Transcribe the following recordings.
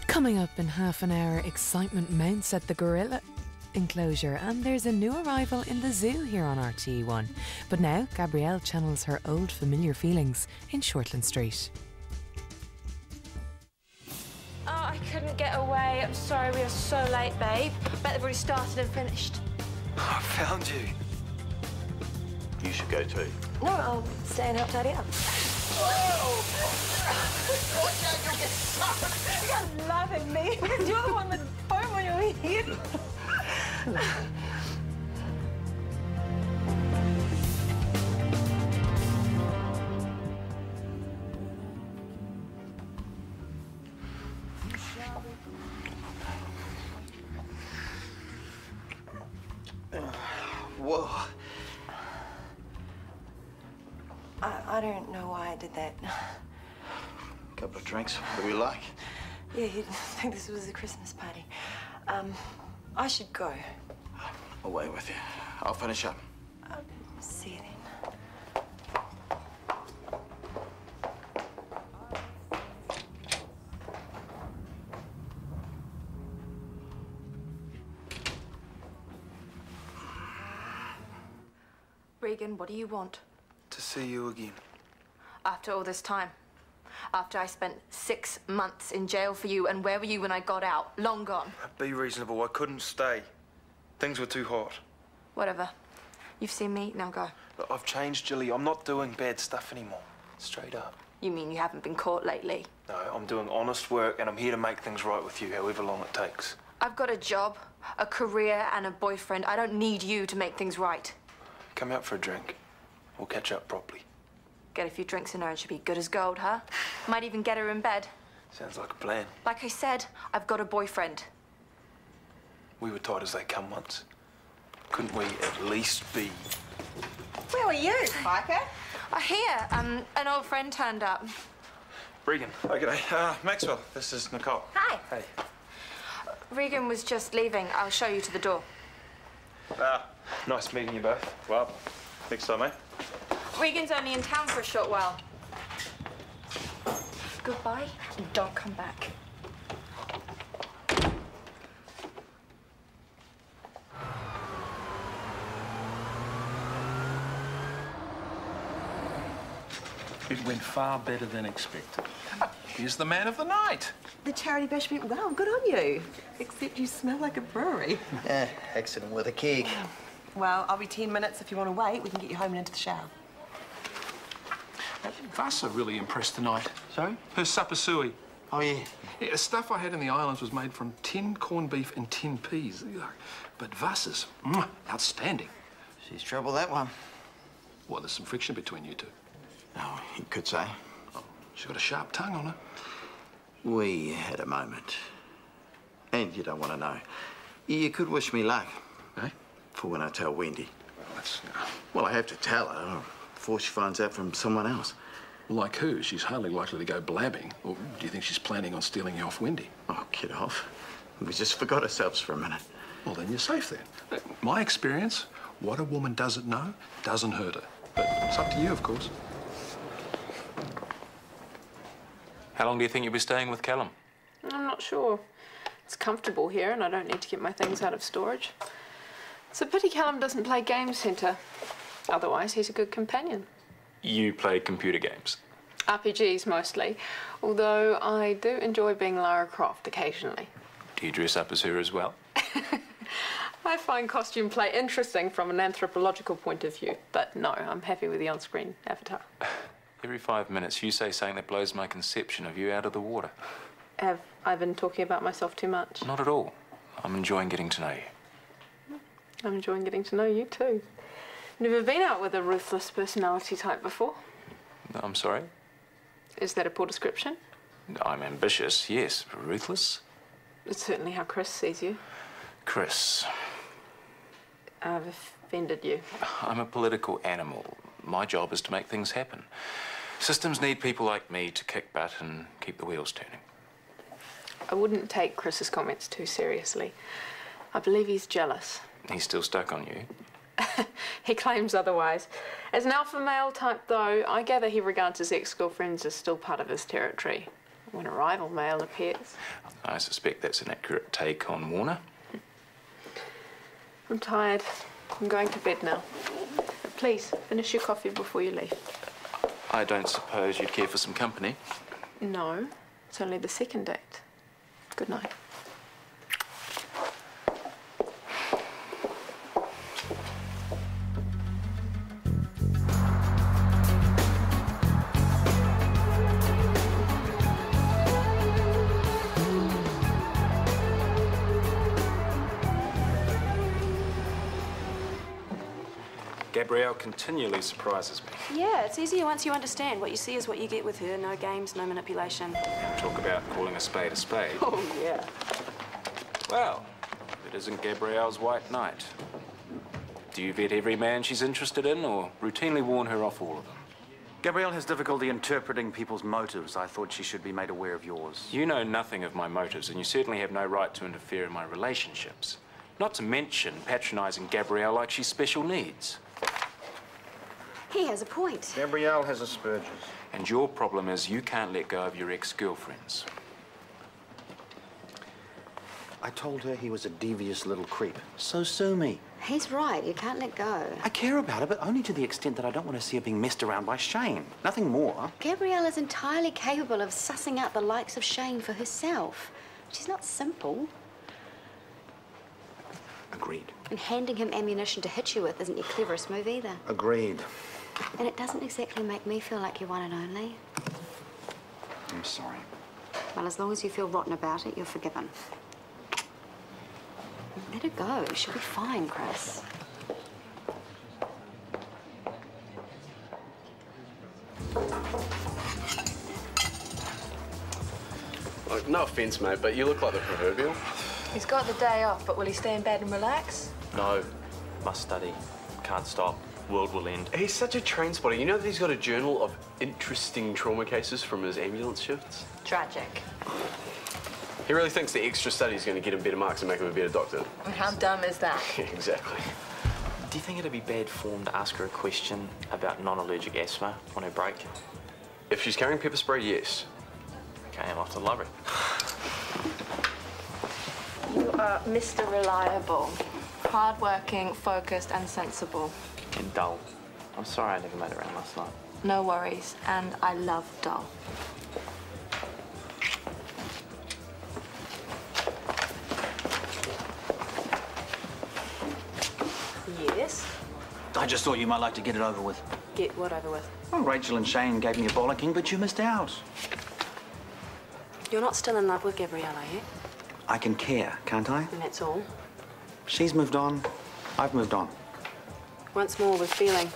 Coming up in half an hour, excitement mounts at the gorilla enclosure, and there's a new arrival in the zoo here on RTE1. But now, Gabrielle channels her old familiar feelings in Shortland Street. Oh, I couldn't get away. I'm sorry, we are so late, babe. Bet they've already started and finished. I found you. You should go too. No, I'll stay and help Daddy up. Whoa! Watch out, you'll get sucked! You're laughing me because you're the one with foam on your head. Whoa. I don't know why I did that. Couple of drinks. What do we like? Yeah, you'd think this was a Christmas party. I should go. Away with you. I'll finish up. See you then. Regan, what do you want? To see you again. After all this time? After I spent 6 months in jail for you, and where were you when I got out? Long gone. Be reasonable. I couldn't stay. Things were too hot. Whatever. You've seen me, now go. Look, I've changed, Jilly. I'm not doing bad stuff anymore. Straight up. You mean you haven't been caught lately? No, I'm doing honest work, and I'm here to make things right with you, however long it takes. I've got a job, a career, and a boyfriend. I don't need you to make things right. Come out for a drink. We'll catch up properly. Get a few drinks in her and she'll be good as gold, huh? Might even get her in bed. Sounds like a plan. Like I said, I've got a boyfriend. We were tight as they come once. Couldn't we at least be? Where were you, Piker? Here, an old friend turned up. Regan. Oh, g'day. Maxwell, this is Nicole. Hi. Hey. Regan was just leaving. I'll show you to the door. Nice meeting you both. Well, next time, eh? Regan's only in town for a short while. Goodbye, and don't come back. It went far better than expected. Here's the man of the night. The charity bash went well. Good on you. Except you smell like a brewery. Yeah, accident with a keg. Well, I'll be 10 minutes. If you want to wait, we can get you home and into the shower. Vasa really impressed tonight. Sorry? Her supper suey. Oh, yeah. Yeah, the stuff I had in the islands was made from tinned corned beef and tinned peas. But Vasa's, outstanding. She's trouble, that one. Well, there's some friction between you two. Oh, you could say. Oh, she's got a sharp tongue on her. We had a moment. And you don't want to know. You could wish me luck. Eh? For when I tell Wendy. That's... Well, I have to tell her before she finds out from someone else. Like who? She's hardly likely to go blabbing. Or do you think she's planning on stealing you off Wendy? Oh, get off. We just forgot ourselves for a minute. Well, then you're safe then. My experience, what a woman doesn't know doesn't hurt her. But it's up to you, of course. How long do you think you'll be staying with Callum? I'm not sure. It's comfortable here and I don't need to get my things out of storage. It's a pity Callum doesn't play Game Centre. Otherwise, he's a good companion. You play computer games? RPGs mostly, although I do enjoy being Lara Croft occasionally. Do you dress up as her as well? I find costume play interesting from an anthropological point of view, but no, I'm happy with the on-screen avatar. Every 5 minutes you say something that blows my conception of you out of the water. Have I been talking about myself too much? Not at all. I'm enjoying getting to know you. I'm enjoying getting to know you too. Never been out with a ruthless personality type before. I'm sorry? Is that a poor description? I'm ambitious, yes. Ruthless? It's certainly how Chris sees you. Chris. I've offended you. I'm a political animal. My job is to make things happen. Systems need people like me to kick butt and keep the wheels turning. I wouldn't take Chris's comments too seriously. I believe he's jealous. He's still stuck on you? He claims otherwise. As an alpha male type, though, I gather he regards his ex-girlfriends as still part of his territory. when a rival male appears. I suspect that's an accurate take on Warner. I'm tired. I'm going to bed now. But please, finish your coffee before you leave. I don't suppose you'd care for some company? No, it's only the second date. Good night. Gabrielle continually surprises me. Yeah, it's easier once you understand. What you see is what you get with her. No games, no manipulation. Talk about calling a spade a spade. Oh, yeah. Well, it isn't Gabrielle's white knight. Do you vet every man she's interested in, or routinely warn her off all of them? Gabrielle has difficulty interpreting people's motives. I thought she should be made aware of yours. You know nothing of my motives, and you certainly have no right to interfere in my relationships. Not to mention patronizing Gabrielle like she's special needs. He has a point. Gabrielle has Asperger's. And your problem is you can't let go of your ex-girlfriends. I told her he was a devious little creep. So sue me. He's right. You can't let go. I care about her, but only to the extent that I don't want to see her being messed around by Shane. Nothing more. Gabrielle is entirely capable of sussing out the likes of Shane for herself. She's not simple. Agreed. And handing him ammunition to hit you with isn't your cleverest move either. Agreed. And it doesn't exactly make me feel like you're one and only. I'm sorry. Well, as long as you feel rotten about it, you're forgiven. Let her go. She'll be fine, Chris. Look, no offence, mate, but you look like the proverbial. He's got the day off, but will he stay in bed and relax? No. Must study. Can't stop. World will end. He's such a train spotter. You know that he's got a journal of interesting trauma cases from his ambulance shifts? Tragic. He really thinks the extra study is going to get him better marks and make him a better doctor. And how dumb is that? Exactly. Do you think it'd be bad form to ask her a question about non-allergic asthma on her break? If she's carrying pepper spray, yes. Okay, I'm off to the library. You are Mr. Reliable. Hard-working, focused and sensible. And dull. I'm sorry I never made it around last night. No worries. And I love dull. Yes? I just thought you might like to get it over with. Get what over with? Well, Rachel and Shane gave me a bollocking, but you missed out. You're not still in love with Gabrielle, are you? I can care, can't I? And that's all. She's moved on. I've moved on. Once more with feeling.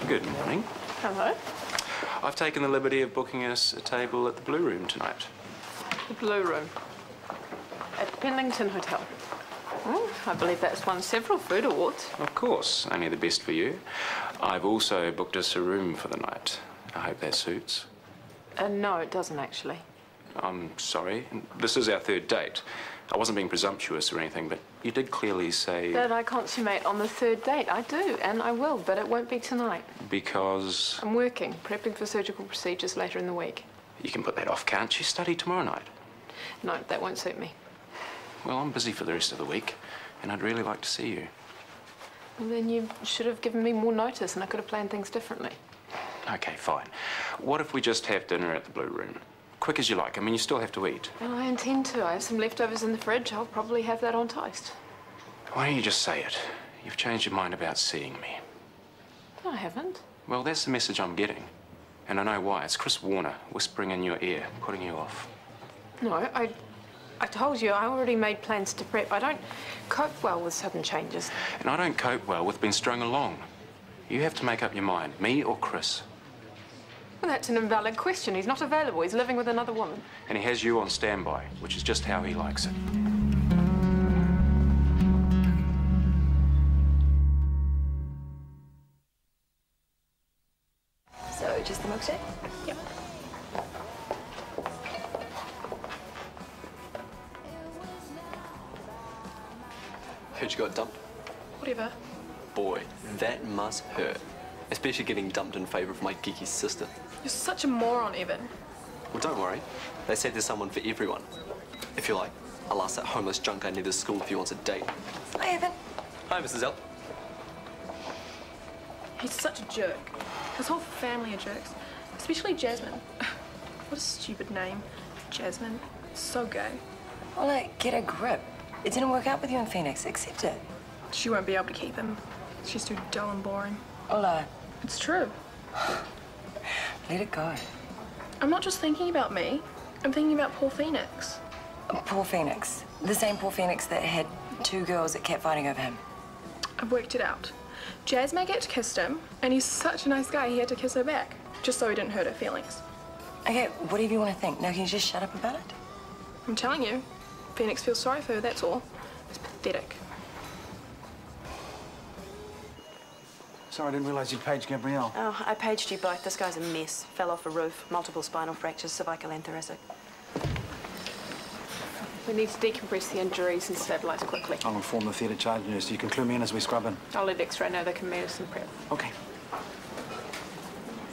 Good morning. Hello. I've taken the liberty of booking us a table at the Blue Room tonight. The Blue Room. At Pennington Hotel. Oh, I believe that's won several food awards. Of course, only the best for you. I've also booked us a room for the night. I hope that suits. No, it doesn't actually. I'm sorry. This is our third date. I wasn't being presumptuous or anything, but you did clearly say... That I consummate on the third date. I do, and I will, but it won't be tonight. Because... I'm working, prepping for surgical procedures later in the week. You can put that off, can't you? Study tomorrow night. No, that won't suit me. Well, I'm busy for the rest of the week, and I'd really like to see you. Well, then you should have given me more notice, and I could have planned things differently. Okay, fine. What if we just have dinner at the Blue Room? Quick as you like. I mean, you still have to eat. Well, I intend to. I have some leftovers in the fridge. I'll probably have that on toast. Why don't you just say it? You've changed your mind about seeing me. No, I haven't. Well, that's the message I'm getting. And I know why. It's Chris Warner whispering in your ear, putting you off. No, I told you, I already made plans to prep. I don't cope well with sudden changes. And I don't cope well with being strung along. You have to make up your mind, me or Chris. Well, that's an invalid question. He's not available. He's living with another woman. And he has you on standby, which is just how he likes it. So, just the milkshake? Yep. Heard you got dumped. Whatever. Boy, that must hurt. Especially getting dumped in favour of my geeky sister. You're such a moron, Evan. Well, don't worry. They said there's someone for everyone. If you like, I'll ask that homeless junker near the school if he wants a date. Hi, Evan. Hi, Mrs. L. He's such a jerk. His whole family are jerks. Especially Jasmine. What a stupid name. Jasmine. So gay. Well, like, get a grip. It didn't work out with you in Phoenix. Accept it. She won't be able to keep him. She's too dull and boring. Ola. It's true. Let it go. I'm not just thinking about me. I'm thinking about poor Phoenix. Poor Phoenix. The same poor Phoenix that had 2 girls that kept fighting over him. I've worked it out. Jazz Maggot kissed him, and he's such a nice guy he had to kiss her back, just so he didn't hurt her feelings. Okay, whatever you want to think. Now, can you just shut up about it? I'm telling you, Phoenix feels sorry for her, that's all. It's pathetic. Sorry, I didn't realise you'd paged Gabrielle. Oh, I paged you both. This guy's a mess. Fell off a roof, multiple spinal fractures, cervical and thoracic. We need to decompress the injuries and stabilise quickly. I'll inform the theatre charge nurse. You can clue me in as we scrub in. I'll let X-ray know they can medicine prep. Okay.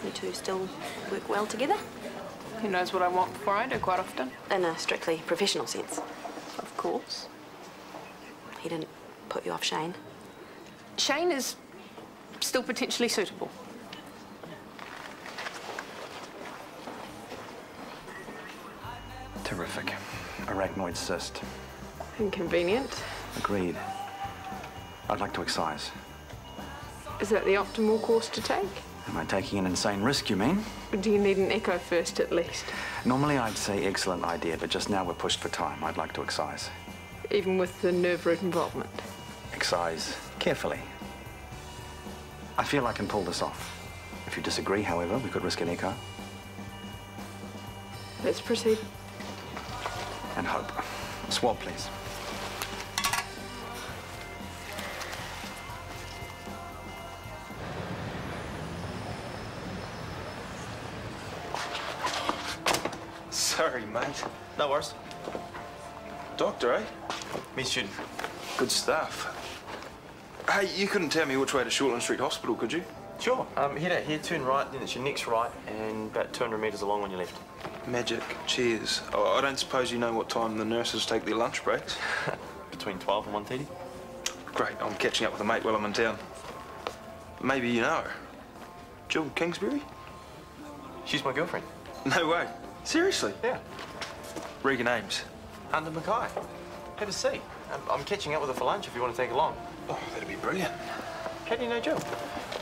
You two still work well together? He knows what I want before I do quite often. In a strictly professional sense. Of course. He didn't put you off Shane? Shane is still potentially suitable. Terrific. Arachnoid cyst. Inconvenient. Agreed. I'd like to excise. Is that the optimal course to take? Am I taking an insane risk, you mean? Do you need an echo first, at least? Normally I'd say excellent idea, but just now we're pushed for time. I'd like to excise. Even with the nerve root involvement? Excise carefully. I feel I can pull this off. If you disagree, however, we could risk an echo. Let's proceed. And hope. Swab, please. Sorry, mate. No worries. Doctor, eh? Me student. Good stuff. Hey, you couldn't tell me which way to Shortland Street Hospital, could you? Sure. Head out here, turn right, then it's your next right, and about 200 metres along on your left. Magic. Cheers. Oh, I don't suppose you know what time the nurses take their lunch breaks? Between 12 and 1:30. Great. I'm catching up with a mate while I'm in town. Maybe you know her. Jill Kingsbury? She's my girlfriend. No way. Seriously? Yeah. Regan Ames. Under Mackay. Have a seat. I'm catching up with her for lunch if you want to take along. Oh, that'd be brilliant. How do you know Jill?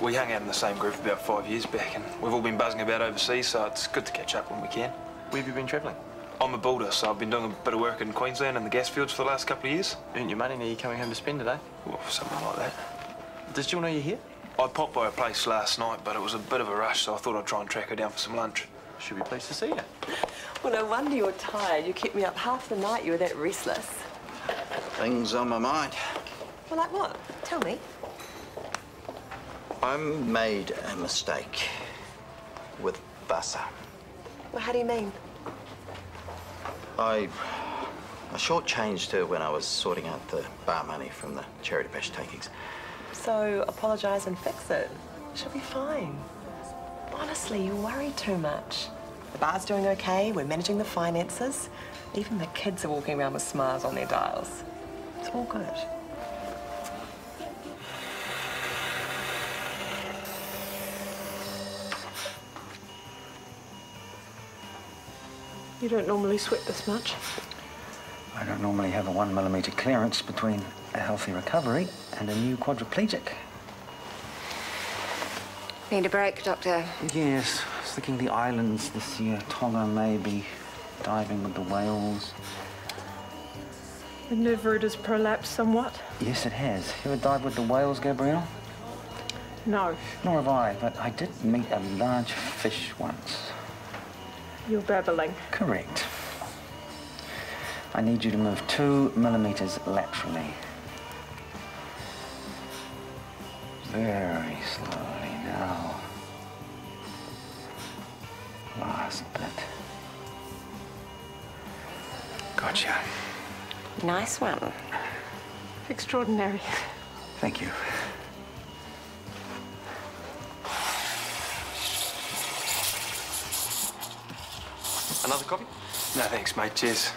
We hung out in the same group about 5 years back, and we've all been buzzing about overseas, so it's good to catch up when we can. Where have you been travelling? I'm a builder, so I've been doing a bit of work in Queensland and the gas fields for the last couple of years. Earned your money, now you're coming home to spend it, eh? Well, something like that. Does Jill know you're here? I popped by her place last night, but it was a bit of a rush, so I thought I'd try and track her down for some lunch. Should be pleased to see you. Well, no wonder you're tired. You kept me up half the night. You were that restless. Things on my mind. Well, like what? Tell me. I made a mistake with Vasa. Well, how do you mean? I shortchanged her when I was sorting out the bar money from the charity bash takings. So, apologise and fix it. She'll be fine. Honestly, you worry too much. The bar's doing okay, we're managing the finances. Even the kids are walking around with smiles on their dials. It's all good. You don't normally sweat this much. I don't normally have a 1mm clearance between a healthy recovery and a new quadriplegic. Need a break, Doctor? Yes, I was thinking the islands this year. Tonga, maybe. Diving with the whales. The nerve root has prolapsed somewhat. Yes, it has. You ever dive with the whales, Gabrielle? No. Nor have I, but I did meet a large fish once. You're babbling. Correct. I need you to move 2mm laterally. Very slowly now. Last bit. Gotcha. Nice one. Extraordinary. Thank you. Another coffee? No, thanks, mate. Cheers.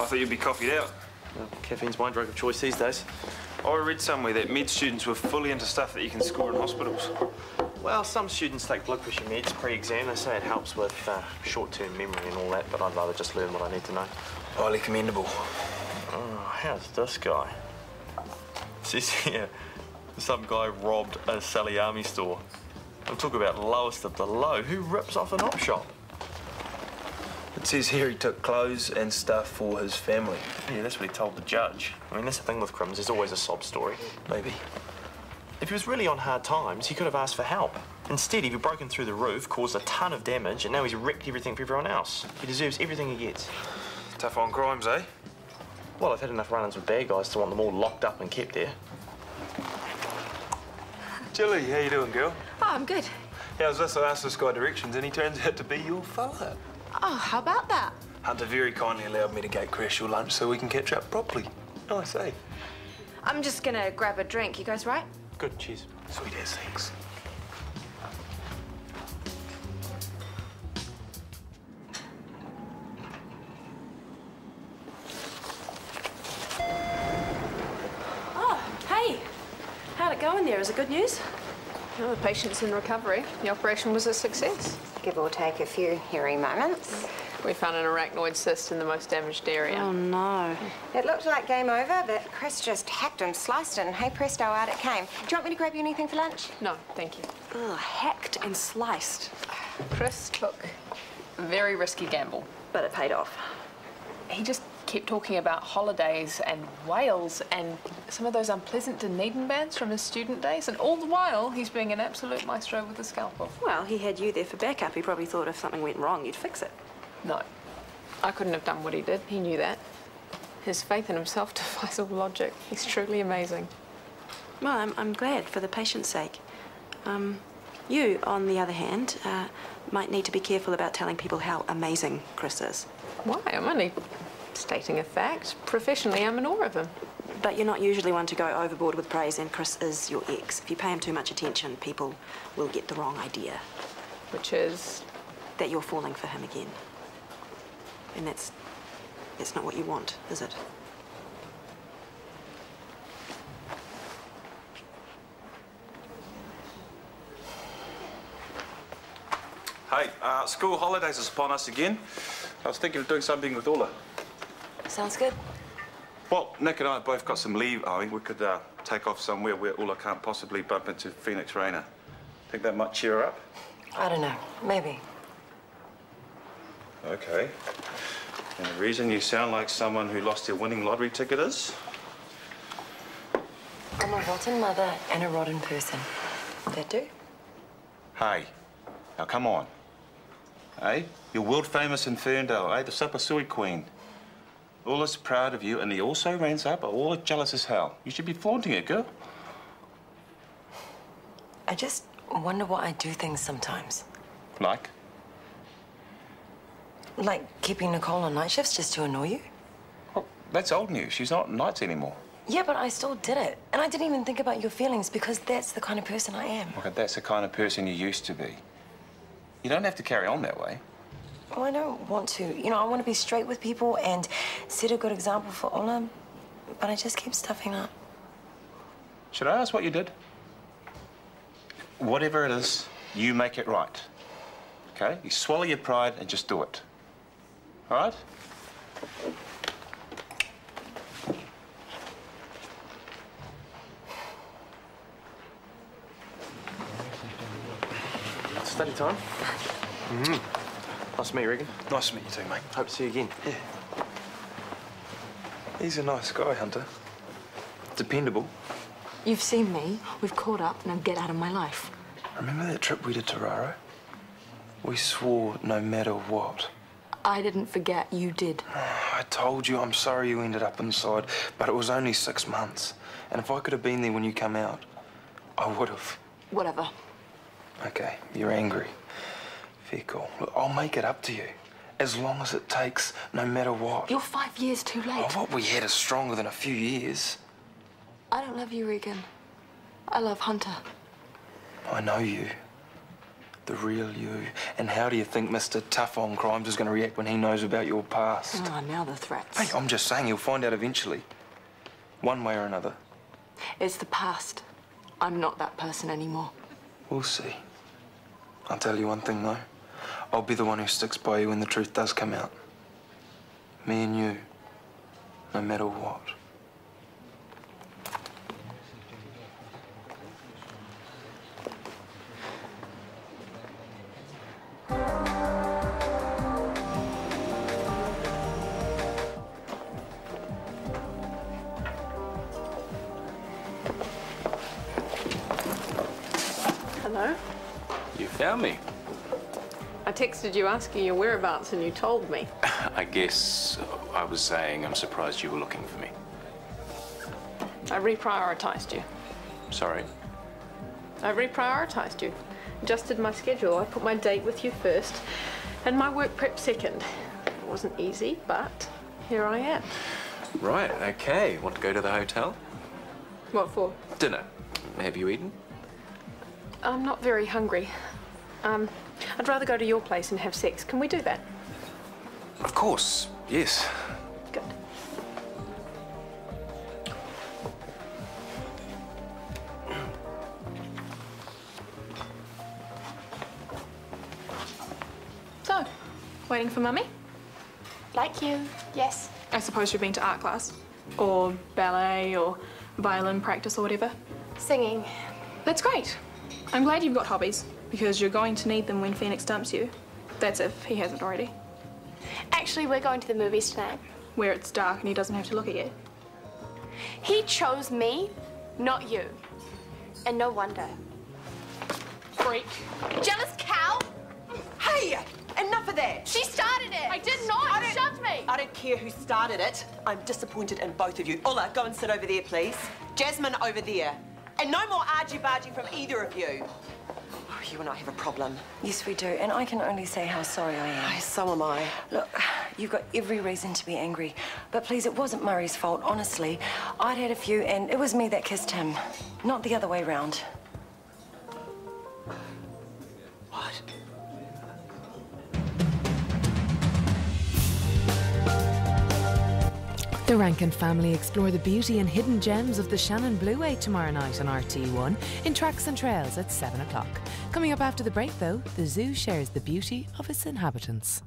I thought you'd be coffeeed out. Well, caffeine's my drug of choice these days. I read somewhere that med students were fully into stuff that you can score in hospitals. Well, some students take blood pressure meds pre-exam. They say it helps with short-term memory and all that, but I'd rather just learn what I need to know. Highly commendable. Oh, how's this guy? Says here, some guy robbed a Sally Army store. I'm talking about lowest of the low. Who rips off an op shop? It says here he took clothes and stuff for his family. Yeah, that's what he told the judge. I mean, that's the thing with crims. There's always a sob story. Maybe. If he was really on hard times, he could have asked for help. Instead, he'd broken through the roof, caused a ton of damage, and now he's wrecked everything for everyone else. He deserves everything he gets. Tough on crimes, eh? Well, I've had enough run-ins with bad guys to want them all locked up and kept there. Jilly, how you doing, girl? Oh, I'm good. How's this? I asked this guy directions and he turns out to be your fella. Oh, how about that? Hunter very kindly allowed me to gate crash your lunch so we can catch up properly. Nice, eh? I'm just gonna grab a drink. You guys right? Good, cheers. Sweet as thanks. Oh, hey. How'd it go in there? Is it good news? Well, the patient's in recovery. The operation was a success. Give or take a few hairy moments. We found an arachnoid cyst in the most damaged area. Oh, no. It looked like game over, but Chris just hacked and sliced it, and hey presto, out it came. Do you want me to grab you anything for lunch? No, thank you. Ugh, hacked and sliced. Chris took a very risky gamble. But it paid off. He just kept talking about holidays and whales and some of those unpleasant Dunedin bands from his student days, and all the while he's being an absolute maestro with a scalpel. Well, he had you there for backup. He probably thought if something went wrong, you'd fix it. No. I couldn't have done what he did. He knew that. His faith in himself defies all logic. He's truly amazing. Well, I'm glad for the patient's sake. You, on the other hand, might need to be careful about telling people how amazing Chris is. Why? I'm only stating a fact. Professionally, I'm in awe of him. But you're not usually one to go overboard with praise, and Chris is your ex. If you pay him too much attention, people will get the wrong idea. Which is? That you're falling for him again. And that's not what you want, is it? Hey, school holidays is upon us again. I was thinking of doing something with Ola. Sounds good. Well, Nick and I both got some leave owing. We could take off somewhere where Ola can't possibly bump into Phoenix Rainer. Think that might cheer her up? I don't know. Maybe. Okay. And the reason you sound like someone who lost their winning lottery ticket is? I'm a rotten mother and a rotten person. That do? Hey, now come on. Hey, you're world famous in Ferndale, eh? The Sapasui Queen. Ola's proud of you, and the also rents up are all jealous as hell. You should be flaunting it, girl. I just wonder why I do things sometimes. Like? Like keeping Nicole on night shifts just to annoy you? Well, that's old news. She's not on nights anymore. Yeah, but I still did it. And I didn't even think about your feelings because that's the kind of person I am. Okay, that's the kind of person you used to be. You don't have to carry on that way. Well, I don't want to. You know, I want to be straight with people and set a good example for Ola, but I just keep stuffing up. Should I ask what you did? Whatever it is, you make it right. Okay? You swallow your pride and just do it. All right? Study time? Mm-hmm. Nice to meet you, Regan. Nice to meet you too, mate. Hope to see you again. Yeah. He's a nice guy, Hunter. Dependable. You've seen me, we've caught up, now get out of my life. Remember that trip we did to Raro? We swore no matter what. I didn't forget, you did. I told you I'm sorry you ended up inside, but it was only 6 months. And if I could have been there when you come out, I would have. Whatever. Okay, you're angry. Fair call. Look, I'll make it up to you. As long as it takes, no matter what. You're 5 years too late. Oh, what we had is stronger than a few years. I don't love you, Regan. I love Hunter. I know you. The real you. And how do you think Mr. Tough on Crimes is going to react when he knows about your past? Oh, now the threats. Hey, I'm just saying he'll find out eventually. One way or another. It's the past. I'm not that person anymore. We'll see. I'll tell you one thing, though. I'll be the one who sticks by you when the truth does come out. Me and you. No matter what. Hello? You found me. I texted you asking your whereabouts and you told me. I guess I was saying I'm surprised you were looking for me. I reprioritised you. Sorry. I reprioritised you. Adjusted my schedule. I put my date with you first and my work prep second. It wasn't easy, but here I am. Right, okay. Want to go to the hotel? What for? Dinner. Have you eaten? I'm not very hungry. I'd rather go to your place and have sex. Can we do that? Of course, yes. Good. So, waiting for Mummy? Like you, yes. I suppose you've been to art class, or ballet, or violin practice, or whatever. Singing. That's great. I'm glad you've got hobbies, because you're going to need them when Phoenix dumps you. That's if he hasn't already. Actually, we're going to the movies tonight. Where it's dark and he doesn't have to look at you. He chose me, not you. And no wonder. Freak. Jealous cow? Hey, enough of that. She started it. I did not. She shoved me. I don't care who started it. I'm disappointed in both of you. Ola, go and sit over there, please. Jasmine, over there. And no more argy-bargy from either of you. Oh, you and I have a problem. Yes, we do, and I can only say how sorry I am. Oh, so am I. Look, you've got every reason to be angry, but please, it wasn't Murray's fault, honestly. I'd had a few, and it was me that kissed him, not the other way round. What? The Rankin family explore the beauty and hidden gems of the Shannon Blueway tomorrow night on RT1 in Tracks and Trails at 7 o'clock. Coming up after the break, though, the zoo shares the beauty of its inhabitants.